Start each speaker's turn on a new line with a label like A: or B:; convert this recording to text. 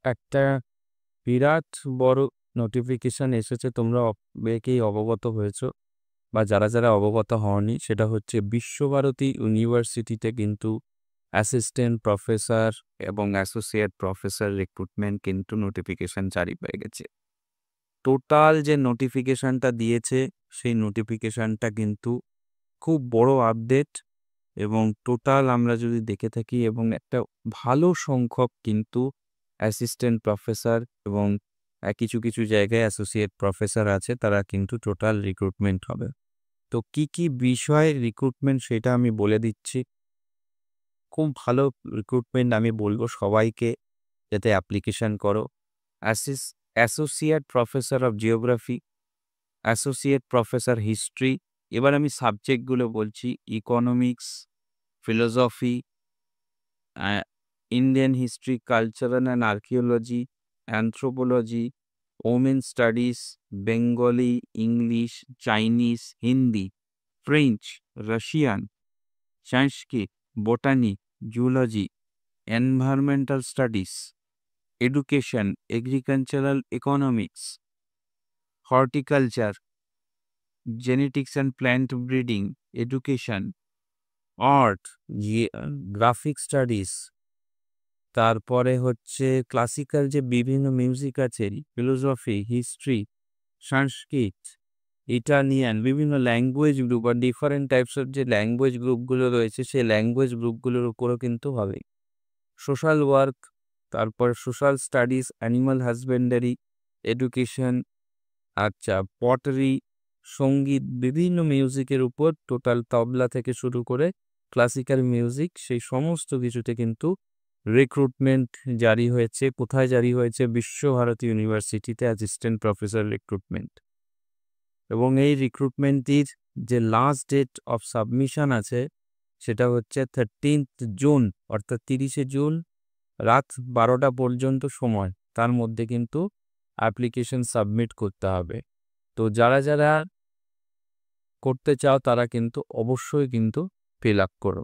A: একটা বিরাট বড় নোটিফিকেশন এসেছে, তোমরা অনেকেই অবগত হয়েছো, বা যারা যারা অবগত হওনি সেটা হচ্ছে বিশ্বভারতী ইউনিভার্সিটিতে কিন্তু অ্যাসিস্ট্যান্ট প্রফেসর এবং অ্যাসোসিয়েট প্রফেসর রিক্রুটমেন্ট কিন্তু নোটিফিকেশন জারি হয়ে গেছে। টোটাল যে নোটিফিকেশনটা দিয়েছে সেই নোটিফিকেশনটা কিন্তু খুব বড় আপডেট, এবং টোটাল আমরা যদি দেখে থাকি এবং একটা ভালো সংখ্যক কিন্তু অ্যাসিস্ট্যান্ট প্রফেসর এবং কিছু কিছু জায়গায় অ্যাসোসিয়েট প্রফেসর আছে, তারা কিন্তু টোটাল রিক্রুটমেন্ট হবে। তো কি কি বিষয় রিক্রুটমেন্ট সেটা আমি বলে দিচ্ছি। খুব ভালো রিক্রুটমেন্ট, আমি বলবো সবাইকে যাতে অ্যাপ্লিকেশন করো। Associate professor of geography, associate professor history, এবার আমি সাবজেক্টগুলো বলছি: economics, philosophy, Indian history, cultural and archaeology, anthropology, women studies, Bengali, English, Chinese, Hindi, French, Russian, Sanskrit, botany, zoology, environmental studies, education, agricultural economics, horticulture, genetics and plant breeding, education, art, graphic studies, তারপরে হচ্ছে classical যে বিভিন্ন music আছে, philosophy, history, সংস্কৃত, Italian, বিভিন্ন language group বা different টাইপসের যে language গ্রুপগুলো রয়েছে সেই ল্যাঙ্গুয়েজ গ্রুপগুলোর উপরও কিন্তু হবে। সোশ্যাল ওয়ার্ক, তারপর social studies, animal husbandry, education, আচ্ছা পটারি, সঙ্গীত, বিভিন্ন মিউজিকের উপর টোটাল তবলা থেকে শুরু করে ক্লাসিক্যাল মিউজিক, সেই সমস্ত কিছুতে কিন্তু রিক্রুটমেন্ট জারি হয়েছে। কোথায় জারি হয়েছে? বিশ্বভারতী ইউনিভার্সিটিতে অ্যাসিস্ট্যান্ট প্রফেসর রিক্রুটমেন্ট। এবং এই রিক্রুটমেন্টটির যে লাস্ট ডেট অফ সাবমিশন আছে সেটা হচ্ছে 13th জুন, অর্থাৎ 30শে জুন রাত 12টা পর্যন্ত সময়, তার মধ্যে কিন্তু অ্যাপ্লিকেশন সাবমিট করতে হবে। তো যারা যারা করতে চাও তারা কিন্তু অবশ্যই কিন্তু ফিল আপ করো।